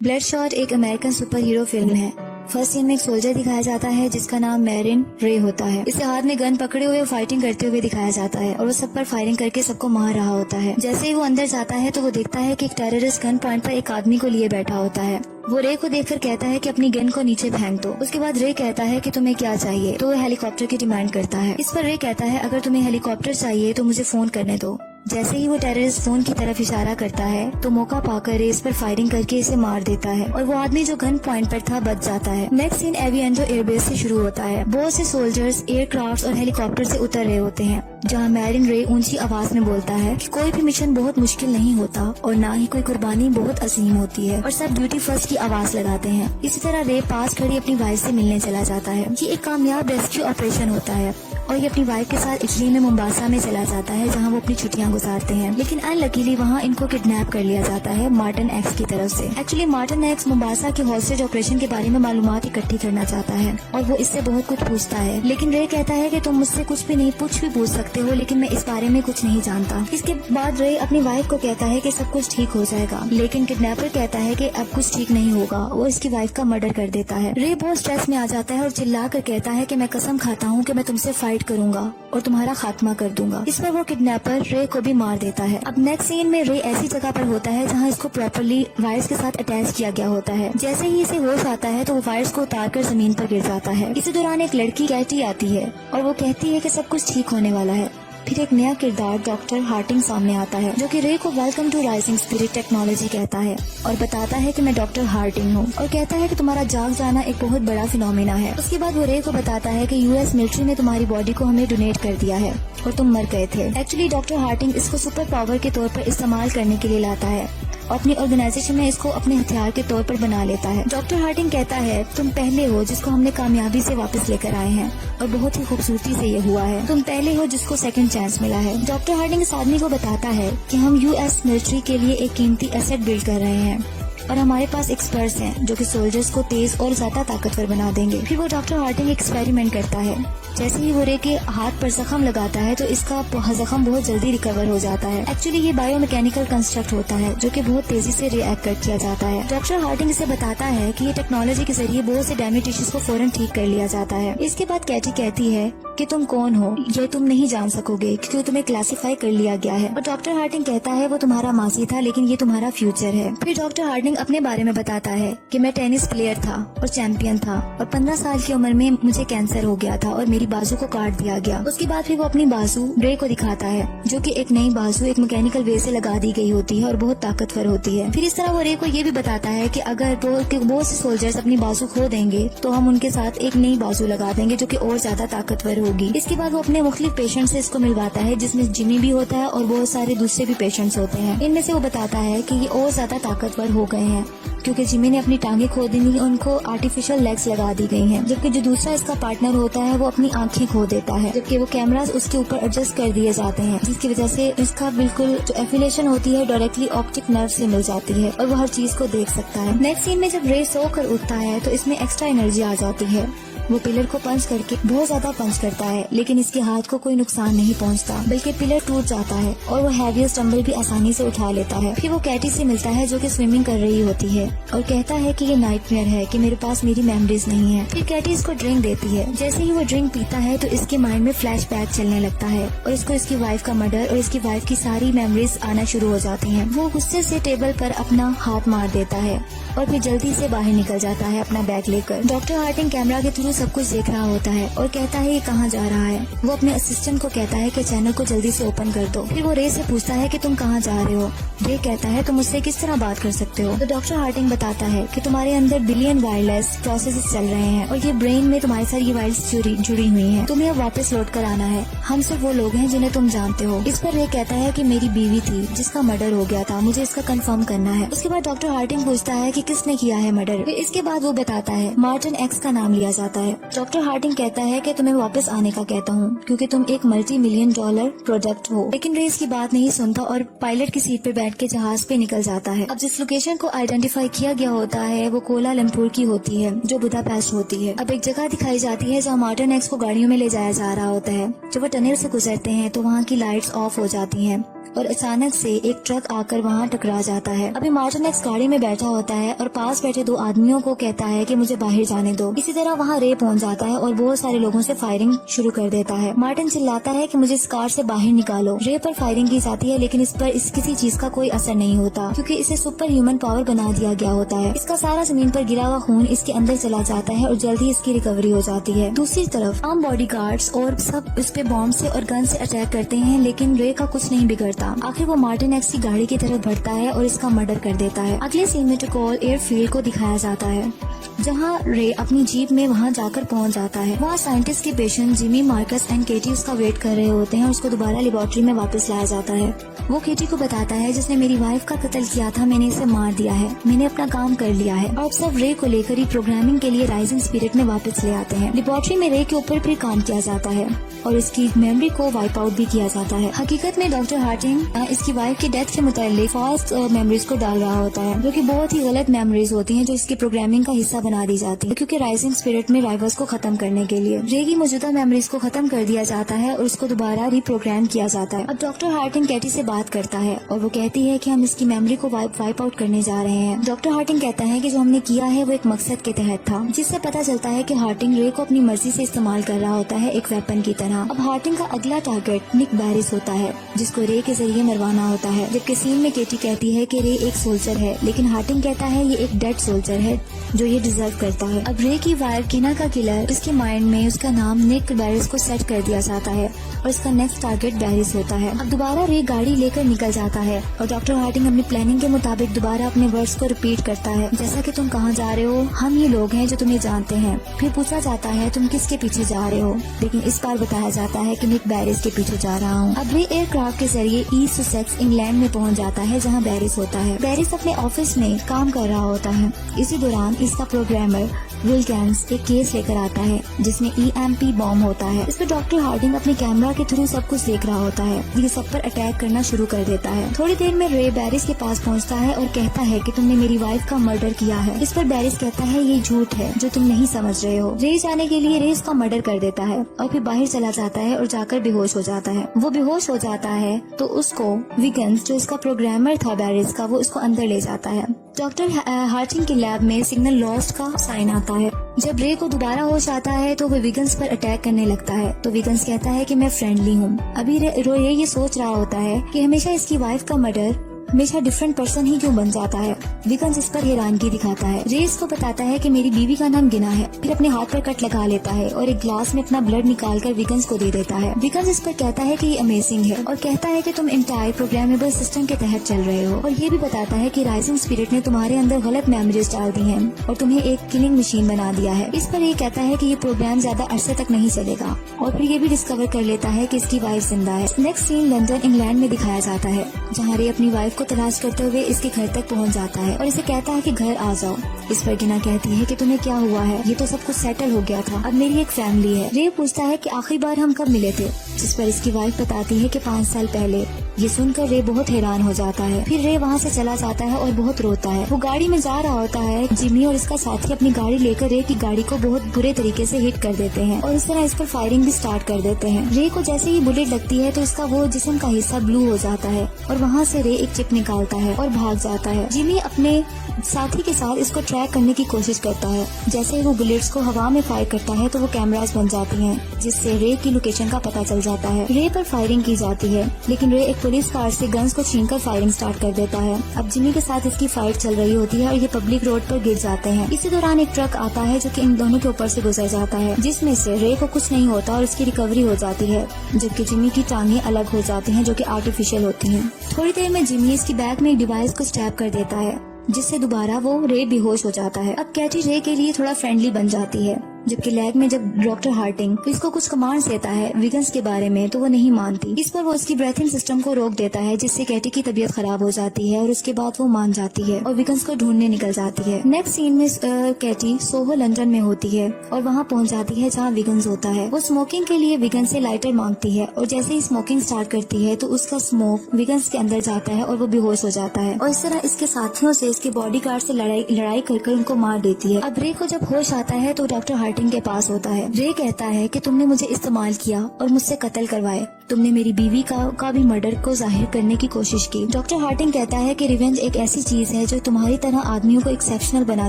ब्लडशॉट एक American super hero film है। First scene में एक सोल्जर दिखाया जाता है जिसका नाम मैरिन रे होता है। इसे हाथ में गन पकड़े हुए फाइटिंग करते हुए दिखाया जाता है और वो सब पर फायरिंग करके सबको मार रहा होता है। जैसे ही वो अंदर जाता है तो वो देखता है कि एक टेररिस्ट गन पॉइंट पर एक आदमी को लिए बैठा होता है। वो रे को देखकर कहता है कि अपनी गन को नीचे फेंक दो। उसके बाद रे कहता है कि तुम्हें क्या चाहिए, तो वो हेलीकॉप्टर की डिमांड करता है। इस पर रे कहता है अगर तुम्हें हेलीकॉप्टर चाहिए तो मुझे फोन करने दो। जैसे ही वो टेररिस्ट फोन की तरफ इशारा करता है तो मौका पाकर रे इस पर फायरिंग करके इसे मार देता है और वो आदमी जो गन पॉइंट पर था बच जाता है। नेक्स्ट सीन एविएंटो एयरबेस से शुरू होता है। बहुत से सोल्जर्स एयरक्राफ्ट और हेलीकॉप्टर से उतर रहे होते हैं, जहाँ मैरिन रे ऊंची आवाज में बोलता है कि कोई भी मिशन बहुत मुश्किल नहीं होता और ना ही कोई कुर्बानी बहुत अजीम होती है और सब ड्यूटी फर्स्ट की आवाज लगाते हैं। इसी तरह रे पास खड़ी अपनी वाइफ से मिलने चला जाता है। ये एक कामयाब रेस्क्यू ऑपरेशन होता है और ये अपनी वाइफ के साथ इटली में मुंबासा में चला जाता है जहाँ वो अपनी छुट्टियां गुजारते हैं। लेकिन अनलकीली वहाँ इनको किडनैप कर लिया जाता है मार्टिन एक्स की तरफ से। एक्चुअली मार्टिन एक्स मुंबासा के हॉस्टेज ऑपरेशन के बारे में मालूमात इकट्ठी करना चाहता है और वो इससे बहुत कुछ पूछता है, लेकिन रे कहता है कि तुम मुझसे कुछ भी पूछ सकते हो, लेकिन मैं इस बारे में कुछ नहीं जानता। इसके बाद रे अपनी वाइफ को कहता है कि सब कुछ ठीक हो जाएगा, लेकिन किडनैपर कहता है कि अब कुछ ठीक नहीं होगा। वो इसकी वाइफ का मर्डर कर देता है। रे बहुत स्ट्रेस में आ जाता है और चिल्ला कर कहता है कि मैं कसम खाता हूँ कि मैं तुमसे फाइट करूंगा और तुम्हारा खात्मा कर दूंगा। इस पर वो किडनैपर रे को भी मार देता है। अब नेक्स्ट सीन में रे ऐसी जगह पर होता है जहाँ इसको प्रॉपर्ली वायर्स के साथ अटैच किया गया होता है। जैसे ही इसे होश आता है तो वो वायर्स को उतारकर जमीन पर गिर जाता है। इसी दौरान एक लड़की कैटी आती है और वो कहती है कि सब कुछ ठीक होने वाला है। फिर एक नया किरदार डॉक्टर हार्टिंग सामने आता है जो कि रे को welcome to rising spirit technology कहता है और बताता है कि मैं डॉक्टर हार्टिंग हूँ और कहता है कि तुम्हारा जाग जाना एक बहुत बड़ा फिनोमेना है। उसके बाद वो रे को बताता है कि यूएस मिलिट्री ने तुम्हारी बॉडी को हमें डोनेट कर दिया है और तुम मर गए थे। एक्चुअली डॉक्टर हार्टिंग इसको सुपर पावर के तौर पर इस्तेमाल करने के लिए लाता है और अपनी ऑर्गेनाइजेशन में इसको अपने हथियार के तौर पर बना लेता है। डॉक्टर हार्टिंग कहता है तुम पहले हो जिसको हमने कामयाबी से वापस लेकर आए हैं और बहुत ही खूबसूरती से ये हुआ है। तुम पहले हो जिसको सेकंड चांस मिला है। डॉक्टर हार्टिंग इस आदमी को बताता है कि हम यूएस मिलिट्री के लिए एक कीमती एसेट बिल्ड कर रहे हैं और हमारे पास एक्सपर्ट्स हैं जो कि सोल्जर्स को तेज और ज्यादा ताकतवर बना देंगे। फिर वो डॉक्टर हार्टिंग एक्सपेरिमेंट करता है। जैसे ही वो रे के हाथ पर जख्म लगाता है तो इसका जख्म बहुत जल्दी रिकवर हो जाता है। एक्चुअली ये बायोमैकेनिकल कंस्ट्रक्ट होता है जो कि बहुत तेजी से रिएक्ट किया जाता है। डॉक्टर हार्टिंग इसे बताता है कि ये टेक्नोलॉजी के जरिए बहुत से डैमेज टिश्यूज को फौरन ठीक कर लिया जाता है। इसके बाद कैटी कहती है कि तुम कौन हो ये तुम नहीं जान सकोगे क्योंकि तुम्हें क्लासिफाई कर लिया गया है। और डॉक्टर हार्टिंग कहता है वो तुम्हारा माजी था लेकिन ये तुम्हारा फ्यूचर है। फिर डॉक्टर हार्टिंग अपने बारे में बताता है कि मैं टेनिस प्लेयर था और चैंपियन था और 15 साल की उम्र में मुझे कैंसर हो गया था और मेरी बाजू को काट दिया गया। उसके बाद फिर वो अपनी बाजू रे को दिखाता है जो कि एक नई बाजू एक मैकेनिकल वे से लगा दी गई होती है और बहुत ताकतवर होती है। फिर इस तरह वो रे को ये भी बताता है कि अगर बहुत से सोल्जर्स अपनी बाजू खो देंगे तो हम उनके साथ एक नई बाजू लगा देंगे जो कि और ज्यादा ताकतवर होगी। इसके बाद वो अपने मुख्तलिफ पेशेंट से इसको मिलवाता है जिसमें जिमी भी होता है और बहुत सारे दूसरे भी पेशेंट्स होते हैं। इनमें से वो बताता है कि ये और ज्यादा ताकतवर हो गए हैं क्योंकि जिमी ने अपनी टांगे खो दी और उनको आर्टिफिशियल लेग्स लगा दी गई हैं। जबकि जो दूसरा इसका पार्टनर होता है वो अपनी आंखें खो देता है, जबकि वो कैमरास उसके ऊपर एडजस्ट कर दिए जाते हैं जिसकी वजह से इसका बिल्कुल जो एफिलेशन होती है डायरेक्टली ऑप्टिक नर्व से मिल जाती है और वो हर चीज को देख सकता है। नेक्स्ट सीन में जब रे सोकर उठता है तो इसमें एक्स्ट्रा एनर्जी आ जाती है। वो पिलर को पंच करके बहुत ज्यादा पंच करता है लेकिन इसके हाथ को कोई नुकसान नहीं पहुंचता बल्कि पिलर टूट जाता है और वो हैवीएस्ट डंबल भी आसानी से उठा लेता है। फिर वो कैटी से मिलता है जो कि स्विमिंग कर रही होती है और कहता है कि ये नाइटमेयर है कि मेरे पास मेरी मेमोरीज नहीं है। फिर कैटी इसको ड्रिंक देती है। जैसे ही वो ड्रिंक पीता है तो इसके माइंड में फ्लैशबैक चलने लगता है और इसको इसकी वाइफ का मर्डर और इसकी वाइफ की सारी मेमोरीज आना शुरू हो जाती है। वो गुस्से से टेबल पर अपना हाथ मार देता है और फिर जल्दी से बाहर निकल जाता है अपना बैग लेकर। डॉक्टर हार्टिंग कैमरा के थ्रू सब कुछ देख रहा होता है और कहता है ये कहाँ जा रहा है। वो अपने असिस्टेंट को कहता है कि चैनल को जल्दी से ओपन कर दो। फिर वो रे से पूछता है कि तुम कहाँ जा रहे हो। रे कहता है तुम मुझसे किस तरह बात कर सकते हो। तो डॉक्टर हार्टिंग बताता है कि तुम्हारे अंदर बिलियन वायरलेस प्रोसेसेस चल रहे हैं और ये ब्रेन में तुम्हारे साथ ये वायर्स जुड़ी हुई हैं। तुम्हें अब वापस लौट कर आना है। हम सिर्फ वो लोग हैं जिन्हें तुम जानते हो। इस पर रे कहता है कि मेरी बीवी थी जिसका मर्डर हो गया था, मुझे इसका कंफर्म करना है। उसके बाद डॉक्टर हार्टिंग पूछता है कि किसने किया है मर्डर। फिर इसके बाद वो बताता है मार्टिन एक्स का नाम लिया जाता है। डॉक्टर हार्टिंग कहता है कि तुम्हें वापस आने का कहता हूँ क्योंकि तुम एक $multi-million प्रोडक्ट हो। लेकिन रे इसकी बात नहीं सुनता और पायलट की सीट पे बैठ के जहाज पे निकल जाता है। अब जिस लोकेशन को आइडेंटिफाई किया गया होता है वो कोलालमपुर की होती है जो बुदापेस्ट होती है। अब एक जगह दिखाई जाती है जहाँ मार्टिन एक्स को गाड़ियों में ले जाया जा रहा होता है। जब वो टनल से गुजरते हैं तो वहाँ की लाइट्स ऑफ हो जाती हैं और अचानक से एक ट्रक आकर वहाँ टकरा जाता है। अभी मार्टिन एक्स गाड़ी में बैठा होता है और पास बैठे 2 आदमियों को कहता है कि मुझे बाहर जाने दो। इसी तरह वहाँ रे पहुँच जाता है और बहुत सारे लोगों से फायरिंग शुरू कर देता है। मार्टिन चिल्लाता है कि मुझे इस कार से बाहर निकालो। रे पर फायरिंग की जाती है लेकिन इस पर किसी चीज का कोई असर नहीं होता क्योंकि इसे सुपर ह्यूमन पावर बना दिया गया होता है। इसका सारा जमीन पर गिरा हुआ खून इसके अंदर चला जाता है और जल्दी इसकी रिकवरी हो जाती है। दूसरी तरफ आम बॉडीगार्ड्स और सब इस पे बॉम्ब से और गन से अटैक करते हैं लेकिन रे का कुछ नहीं बिगड़ता। आखिर वो मार्टिन एक्स की गाड़ी की तरफ बढ़ता है और इसका मर्डर कर देता है। अगले सीन में टकोल एयरफील्ड को दिखाया जाता है जहाँ रे अपनी जीप में वहाँ जाकर पहुँच जाता है। वहाँ साइंटिस्ट के पेशेंट जिमी, मार्कस एंड केटी उसका वेट कर रहे होते हैं और उसको दोबारा लेबोरेटरी में वापस लाया जाता है। वो केटी को बताता है जिसने मेरी वाइफ का कत्ल किया था, मैंने इसे मार दिया है, मैंने अपना काम कर लिया है। और सब रे को लेकर ही प्रोग्रामिंग के लिए राइजिंग स्पिरिट में वापस ले आते हैं। लेबोरेटरी में रे के ऊपर भी काम किया जाता है और इसकी मेमोरी को वाइप आउट भी किया जाता है। हकीकत में डॉक्टर हार्टिंग इसकी वाइफ की डेथ के मुतालिक फॉल्स मेमोरीज को डाल रहा होता है जो कि बहुत ही गलत मेमोरीज होती हैं जो इसकी प्रोग्रामिंग का हिस्सा बना दी जाती है क्योंकि राइजिंग स्पिरिट में राइवल्स को खत्म करने के लिए रे की मौजूदा मेमोरीज को खत्म कर दिया जाता है और उसको दोबारा रिप्रोग्राम किया जाता है। अब डॉक्टर हार्टिंग कैटी से बात करता है और वो कहती है कि हम इसकी मेमोरी को वाइप आउट करने जा रहे हैं। डॉक्टर हार्टिंग कहता है कि जो हमने किया है वो एक मकसद के तहत था, जिससे पता चलता है कि हार्टिंग रे को अपनी मर्जी से इस्तेमाल कर रहा होता है एक वेपन की तरह। अब हार्टिंग का अगला टारगेट निक बैरिस होता है जिसको रे के जरिए मरवाना होता है। जबकि सीन में केटी कहती है कि रे एक सोल्जर है लेकिन हार्टिंग कहता है ये एक डेड सोल्जर है जो ये डिजर्व करता है। अब रे की वाइफ किना का किलर उसके माइंड में उसका नाम निक बैरिस को सेट कर दिया जाता है और इसका नेक्स्ट टारगेट बैरिस होता है। अब दोबारा रे गाड़ी लेकर निकल जाता है और डॉक्टर हार्टिंग अपनी प्लानिंग के मुताबिक दोबारा अपने वर्ड्स को रिपीट करता है, जैसा कि तुम कहाँ जा रहे हो, हम ये लोग हैं जो तुम्हें जानते हैं। फिर पूछा जाता है तुम किसके पीछे जा रहे हो, लेकिन इस बार बताया जाता है कि निक बैरिस के पीछे जा रहा हूँ। अब रे एयरक्राफ्ट के जरिए ईस्ट ससेक्स इंग्लैंड में पहुँच जाता है जहाँ बैरिस होता है। बैरिस अपने ऑफिस में काम कर रहा होता है। इसी दौरान इसका प्रोग्रामर विल्किंस एक केस लेकर आता है जिसमें EMP बॉम्ब होता है। इस पर डॉक्टर हार्टिंग अपने कैमरा के थ्रू सब कुछ देख रहा होता है। ये सब पर अटैक करना शुरू कर देता है। थोड़ी देर में रे बैरिस के पास पहुंचता है और कहता है कि तुमने मेरी वाइफ का मर्डर किया है। इस पर बैरिस कहता है ये झूठ है जो तुम नहीं समझ रहे हो। रे जाने के लिए रे इसका मर्डर कर देता है और फिर बाहर चला जाता है और जाकर बेहोश हो जाता है। वो बेहोश हो जाता है तो उसको विगन्स जो इसका प्रोग्रामर था बैरिस का, वो उसको अंदर ले जाता है। डॉक्टर हार्टिंग के लैब में सिग्नल लॉस्ट का साइन आता है। जब रे को दोबारा होश आता है तो वो विगन्स पर अटैक करने लगता है तो विगन्स कहता है कि मैं फ्रेंडली हूँ। अभी रे ये सोच रहा होता है कि हमेशा इसकी वाइफ का मर्डर हमेशा डिफरेंट पर्सन ही क्यों बन जाता है। विगन्स इस पर हैरानगी दिखाता है। रे इसको बताता है कि मेरी बीवी का नाम गिना है। फिर अपने हाथ पर कट लगा लेता है और एक ग्लास में अपना ब्लड निकालकर विगन्स को दे देता है। विगन्स इस पर कहता है कि ये अमेजिंग है और कहता है कि तुम इंटायर प्रोग्रामेबल सिस्टम के तहत चल रहे हो और ये भी बताता है कि राइजिंग स्पिरिट ने तुम्हारे अंदर गलत मेमोरीज डाल दी हैं और तुम्हें एक किलिंग मशीन बना दिया है। इस पर ये कहता है कि ये प्रोग्राम ज्यादा अरसे तक नहीं चलेगा और फिर ये भी डिस्कवर कर लेता है कि इसकी वाइफ जिंदा है। नेक्स्ट सीन लंदन इंग्लैंड में दिखाया जाता है जहाँ रे अपनी वाइफ को तलाश करते हुए इसके घर तक पहुंच जाता है और इसे कहता है कि घर आ जाओ। इस पर गिना कहती है कि तुम्हें क्या हुआ है, ये तो सब कुछ सेटल हो गया था, अब मेरी एक फैमिली है। रे पूछता है कि आखिरी बार हम कब मिले थे, जिस पर इसकी वाइफ बताती है कि 5 साल पहले। ये सुनकर रे बहुत हैरान हो जाता है। फिर रे वहाँ से चला जाता है और बहुत रोता है। वो गाड़ी में जा रहा होता है। जिमी और इसका साथी अपनी गाड़ी लेकर रे की गाड़ी को बहुत बुरे तरीके से हिट कर देते हैं और इस तरह इस पर फायरिंग भी स्टार्ट कर देते हैं। रे को जैसे ही बुलेट लगती है तो इसका वो जिस्म का हिस्सा ब्लू हो जाता है और वहाँ से रे एक चिप निकालता है और भाग जाता है। जिमी अपने साथी के साथ इसको ट्रैक करने की कोशिश करता है। जैसे ही वो बुलेट्स को हवा में फायर करता है तो वो कैमरास बन जाती हैं, जिससे रे की लोकेशन का पता चल जाता है। रे पर फायरिंग की जाती है लेकिन रे एक पुलिस कार से गन्स को छीनकर फायरिंग स्टार्ट कर देता है। अब जिमी के साथ इसकी फाइट चल रही होती है और ये पब्लिक रोड पर गिर जाते हैं। इसी दौरान एक ट्रक आता है जो कि इन दोनों के ऊपर से गुजर जाता है, जिसमें से रे को कुछ नहीं होता और इसकी रिकवरी हो जाती है, जबकि जिमी की टांगें अलग हो जाती हैं जो कि आर्टिफिशियल होती हैं। थोड़ी देर में जिमी इसकी बैक में एक डिवाइस को स्टैब कर देता है, जिससे दोबारा वो रे बेहोश हो जाता है। अब कैटी रे के लिए थोड़ा फ्रेंडली बन जाती है, जबकि लैब में जब डॉक्टर हार्टिंग इसको कुछ कमांड्स देता है विगन्स के बारे में तो वो नहीं मानती। इस पर वो उसकी ब्रीथिंग सिस्टम को रोक देता है, जिससे कैटी की तबीयत खराब हो जाती है और उसके बाद वो मान जाती है और विगन्स को ढूंढने निकल जाती है। नेक्स्ट सीन में कैटी सोहो लंदन में होती है और वहाँ पहुँच जाती है जहाँ विगन्स होता है। वो स्मोकिंग के लिए विगन्स से लाइटर मांगती है और जैसे ही स्मोकिंग स्टार्ट करती है तो उसका स्मोक विगन्स के अंदर जाता है और वो बेहोश हो जाता है और इस तरह इसके साथियों से इसके बॉडीगार्ड से लड़ाई कर उनको मार देती है। अब रे को जब होश आता है तो डॉक्टर हार्टिंग के पास होता है। रे कहता है कि तुमने मुझे इस्तेमाल किया और मुझसे कत्ल करवाए, तुमने मेरी बीवी का भी मर्डर को जाहिर करने की कोशिश की। डॉक्टर हार्टिंग कहता है कि रिवेंज एक ऐसी चीज है जो तुम्हारी तरह आदमियों को एक्सेप्शनल बना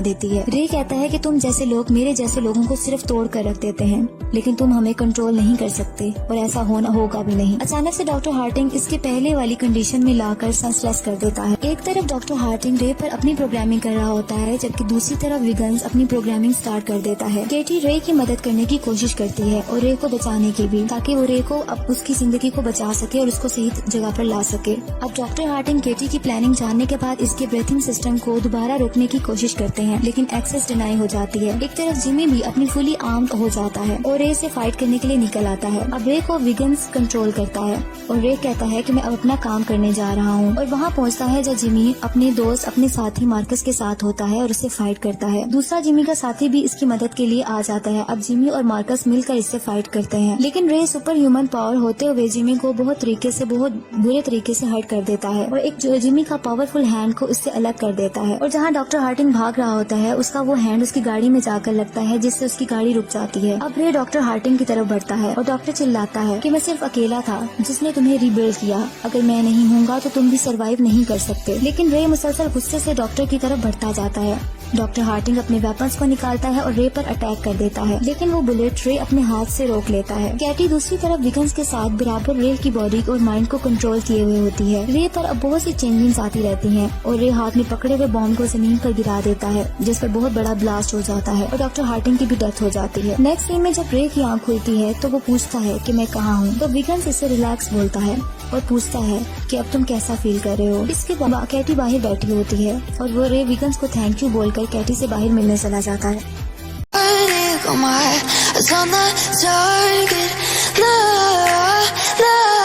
देती है। रे कहता है कि तुम जैसे लोग मेरे जैसे लोगों को सिर्फ तोड़ कर रख देते हैं, लेकिन तुम हमें कंट्रोल नहीं कर सकते और ऐसा होगा भी नहीं। अचानक से डॉक्टर हार्टिंग इसके पहले वाली कंडीशन में लाकर सेंसलेस कर देता है। एक तरफ डॉक्टर हार्टिंग रे पर अपनी प्रोग्रामिंग कर रहा होता है, जबकि दूसरी तरफ विगन्स अपनी प्रोग्रामिंग स्टार्ट कर देता है। केटी रे की मदद करने की कोशिश करती है और रे को बचाने की भी, ताकि वो रे को अब उसकी जिंदगी को बचा सके और उसको सही जगह पर ला सके। अब डॉक्टर हार्टिंग केटी की प्लानिंग जानने के बाद इसके ब्रीथिंग सिस्टम को दोबारा रोकने की कोशिश करते हैं, लेकिन एक्सेस डिनाई हो जाती है। एक तरफ जिमी भी अपनी फुली आर्म्ड हो जाता है और रे से फाइट करने के लिए निकल आता है। अब रे को विगन्स कंट्रोल करता है और रे कहता है कि मैं अब अपना काम करने जा रहा हूँ, और वहाँ पहुँचता है जब जिमी अपने दोस्त अपने साथी मार्कस के साथ होता है और उससे फाइट करता है। दूसरा जिमी का साथी भी इसकी मदद के लिए आ जाता है। अब जिमी और मार्कस मिलकर इससे फाइट करते हैं, लेकिन रे सुपर ह्यूमन पावर होते हुए जिमी को बहुत बुरे तरीके से हर्ट कर देता है और एक जिमी का पावरफुल हैंड को इससे अलग कर देता है। और जहाँ डॉक्टर हार्टिंग भाग रहा होता है, उसका वो हैंड उसकी गाड़ी में जाकर लगता है, जिससे उसकी गाड़ी रुक जाती है। अब रे डॉक्टर हार्टिंग की तरफ बढ़ता है और डॉक्टर चिल्लाता है कि मैं सिर्फ अकेला था जिसने तुम्हें रिबिल्ड किया, अगर मैं नहीं होऊंगा तो तुम भी सरवाइव नहीं कर सकते। लेकिन रे मुसलसल गुस्से से डॉक्टर की तरफ बढ़ता जाता है। डॉक्टर हार्टिंग अपने वेपन्स को निकालता है और रे पर अटैक कर देता है, लेकिन वो बुलेट रे अपने हाथ से रोक लेता है। कैटी दूसरी तरफ विगन्स के साथ बराबर रे की बॉडी और माइंड को कंट्रोल किए हुए होती है। रे पर अब बहुत सी चेंजिंग्स आती रहती हैं और रे हाथ में पकड़े हुए बॉम्ब को जमीन पर गिरा देता है, जिस पर बहुत बड़ा ब्लास्ट हो जाता है और डॉक्टर हार्टिंग की भी डेथ हो जाती है। नेक्स्ट सीन में जब रे की आँख खुलती है तो वो पूछता है कि मैं कहाँ हूँ, तो विगन्स इससे रिलैक्स बोलता है और पूछता है कि अब तुम कैसा फील कर रहे हो। इसके बाद कैटी बाहर बैठी होती है और वो रे विगन्स को थैंक यू बोलकर कैटी से बाहर मिलने चला जाता है। on my heart, it's on the target. No, no.